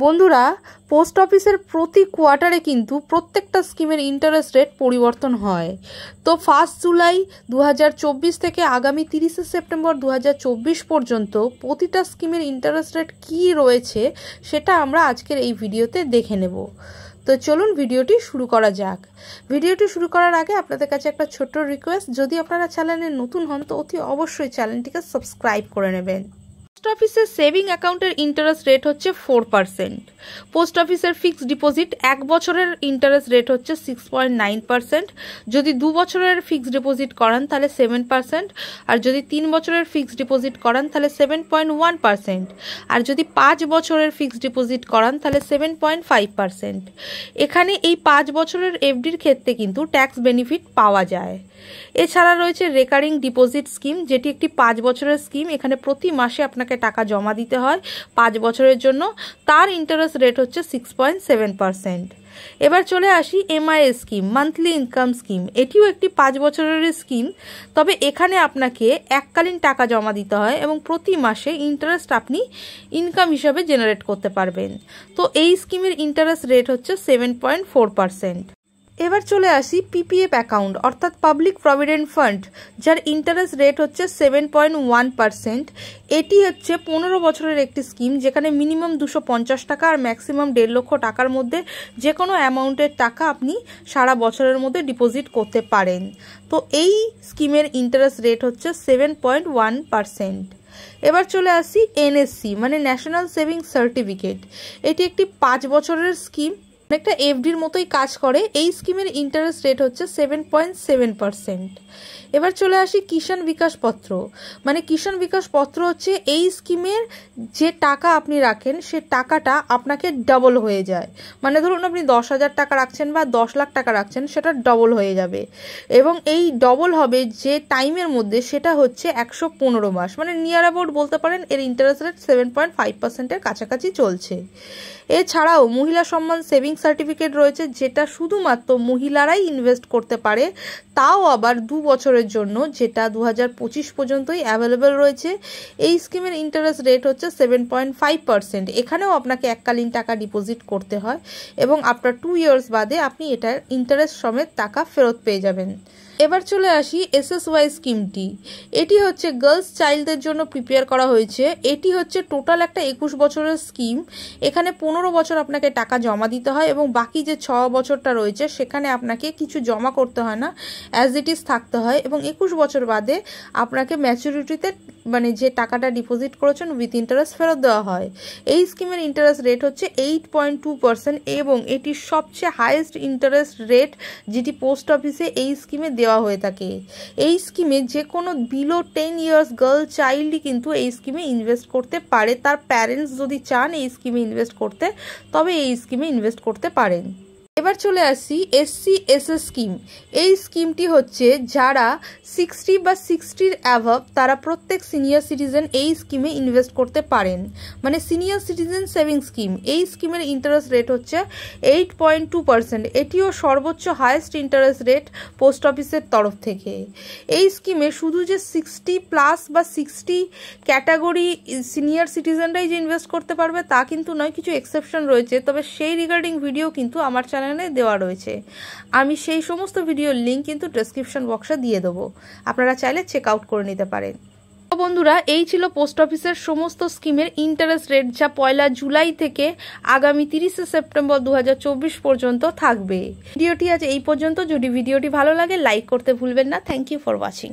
বন্ধুরা, পোস্ট অফিসের প্রতি কোয়ার্টারে কিন্তু প্রত্যেকটা স্কিমের ইন্টারেস্ট রেট পরিবর্তন হয়। তো 1 জুলাই 2024 থেকে আগামী 30 সেপ্টেম্বর 2024 পর্যন্ত প্রতিটা স্কিমের ইন্টারেস্ট রেট কী রয়েছে সেটা আমরা আজকের এই ভিডিওতে দেখে নেব। তো চলুন ভিডিওটি শুরু করা যাক। ভিডিওটি শুরু করার আগে আপনাদের কাছে একটা ছোট্ট রিকোয়েস্ট, যদি আপনারা চ্যানেলে নতুন হন তো অতি অবশ্যই চ্যানেলটিকে সাবস্ক্রাইব করে নেবেন। পোস্ট অফিসের সেভিং অ্যাকাউন্টের ইন্টারেস্ট রেট হচ্ছে 4%। পোস্ট অফিসের ফিক্সড ডিপোজিট 1 বছরের ইন্টারেস্ট রেট হচ্ছে 6.9%। যদি 2 বছরের ফিক্সড ডিপোজিট করান তাহলে 7%, আর যদি 3 বছরের ফিক্সড ডিপোজিট করান তাহলে 7.1%, আর যদি 5 বছরের ফিক্সড ডিপোজিট করান তাহলে 7.5%। এখানে এই 5 বছরের এফডির ক্ষেত্রে কিন্তু ট্যাক্স বেনিফিট পাওয়া যায়। এছাড়া রয়েছে রেকারিং ডিপোজিট স্কিম, যেটি একটি 5 বছরের স্কিম। এখানে প্রতি মাসে আপনাকে টাকা জমা দিতে হয় 5 বছরের জন্য। তার ইন্টারেস্ট রেট হচ্ছে 6.7%। এবার চলে আসি MIS scheme, monthly income scheme. এটিও একটি 5 বছরের স্কিম, তবে এখানে আপনাকে এককালীন টাকা জমা দিতে হয় এবং প্রতি মাসে ইন্টারেস্ট আপনি ইনকাম হিসাবে জেনারেট করতে পারবেন। তো এই স্কিমের ইন্টারেস্ট রেট হচ্ছে 7.4%। এবার চলে আসি পিপিএফ অ্যাকাউন্ট অর্থাৎ পাবলিক প্রভিডেন্ট ফান্ড, যার ইন্টারেস্ট রেট হচ্ছে 7.1%। এটি হচ্ছে 15 বছরের একটি স্কিম, যেখানে মিনিমাম 250 টাকা আর ম্যাক্সিমাম 1.5 লক্ষ টাকার মধ্যে যে কোনো অ্যামাউন্টের টাকা আপনি সারা বছরের মধ্যে ডিপোজিট করতে পারেন। তো এই স্কিমের ইন্টারেস্ট রেট হচ্ছে 7.1%। এবার চলে আসি এনএসসি মানে ন্যাশনাল সেভিংস সার্টিফিকেট। এটি একটি 5 বছরের স্কিম, একটা এফডির মতোই কাজ করে। এই স্কিমের ইন্টারেস্ট রেট হচ্ছে 7.7%। এবার চলে আসি কিষাণ বিকাশ পত্র। মানে কিষাণ বিকাশ পত্র হচ্ছে এই স্কিমের যে টাকা আপনি রাখেন সে টাকাটা আপনাকে ডবল হয়ে যায়। মানে ধরুন আপনি 10,000 টাকা রাখছেন বা 10 লাখ টাকা রাখছেন, সেটা ডবল হয়ে যাবে। এবং এই ডবল হবে যে টাইমের মধ্যে, সেটা হচ্ছে 115 মাস। মানে নিয়ার অ্যাবাউট বলতে পারেন এর ইন্টারেস্ট রেট 7.5%-এর কাছাকাছি চলছে। এছাড়াও মহিলা সম্মান সেভিংস সার্টিফিকেট রয়েছে, যেটা শুধুমাত্র মহিলারাই ইনভেস্ট করতে পারে, তাও আবার 2 বছরের জন্য, যেটা 2025 পর্যন্তই অ্যাভেলেবেল রয়েছে। এই স্কিমের ইন্টারেস্ট রেট হচ্ছে 7.5%। এখানেও আপনাকে এককালীন টাকা ডিপোজিট করতে হয় এবং আফটার 2 ইয়ার্স বাদে আপনি এটার ইন্টারেস্ট সমেত টাকা ফেরত পেয়ে যাবেন। এবার চলে আসি এসএসওয়াই স্কিমটি। এটি হচ্ছে গার্লস চাইল্ডদের জন্য প্রিপেয়ার করা হয়েছে। এটি হচ্ছে টোটাল একটা 21 বছরের স্কিম। এখানে 15 বছর আপনাকে টাকা জমা দিতে হয় এবং বাকি যে 6 বছরটা রয়েছে সেখানে আপনাকে কিছু জমা করতে হয় না, অ্যাজ ইট ইজ থাকতে হয়। এবং 21 বছর বাদে আপনাকে ম্যাচুরিটিতে মানে যে টাকাটা ডিপোজিট করেছেন উইথ ইন্টারেস্ট ফেরত দেওয়া হয়। এই স্কিমের ইন্টারেস্ট রেট হচ্ছে 8.2% এবং এটি সবচেয়ে হাইয়েস্ট ইন্টারেস্ট রেট যেটি পোস্ট অফিসে এই স্কিমে দেওয়া হয়ে থাকে। এই স্কিমে যে কোনো বিলো 10 ইয়ার্স গার্ল চাইল্ডই কিন্তু এই স্কিমে ইনভেস্ট করতে পারে। তার প্যারেন্টস যদি চান এই স্কিমে ইনভেস্ট করতে, তবে এই স্কিমে ইনভেস্ট করতে পারেন। এবার চলে আসি SC/SS স্কিম। এই স্কিমটি হচ্ছে যারা 60 বা 60-র অ্যাভাব, তারা প্রত্যেক সিনিয়র সিটিজেন এই স্কিমে ইনভেস্ট করতে পারেন। মানে সিনিয়র সিটিজেন সেভিং স্কিম। এই স্কিমের ইন্টারেস্ট রেট হচ্ছে 8.2%। এটিও সর্বোচ্চ হাইয়েস্ট ইন্টারেস্ট রেট পোস্ট অফিসের তরফ থেকে। এই স্কিমে শুধু যে 60+ বা 60 ক্যাটাগরি সিনিয়র সিটিজেনরাই যে ইনভেস্ট করতে পারবে তা কিন্তু নয়, কিছু এক্সেপশন রয়েছে। তবে সেই রিগার্ডিং ভিডিও কিন্তু আমার চ্যানেলে দেওয়া রয়েছে। আমি সেই সমস্ত ভিডিওর লিঙ্ক কিন্তু ডেসক্রিপশন বক্সে দিয়ে দেবো, আপনারা চাইলে চেক আউট করে নিতে পারেন। তো বন্ধুরা, এই ছিল পোস্ট অফিসের সমস্ত স্কিমের ইন্টারেস্ট রেট, যা 1 জুলাই থেকে আগামী 30 সেপ্টেম্বর 2024 পর্যন্ত থাকবে। ভিডিওটি আজ এই পর্যন্ত। যদি ভিডিওটি ভালো লাগে লাইক করতে ভুলবেন না। Thank you for watching.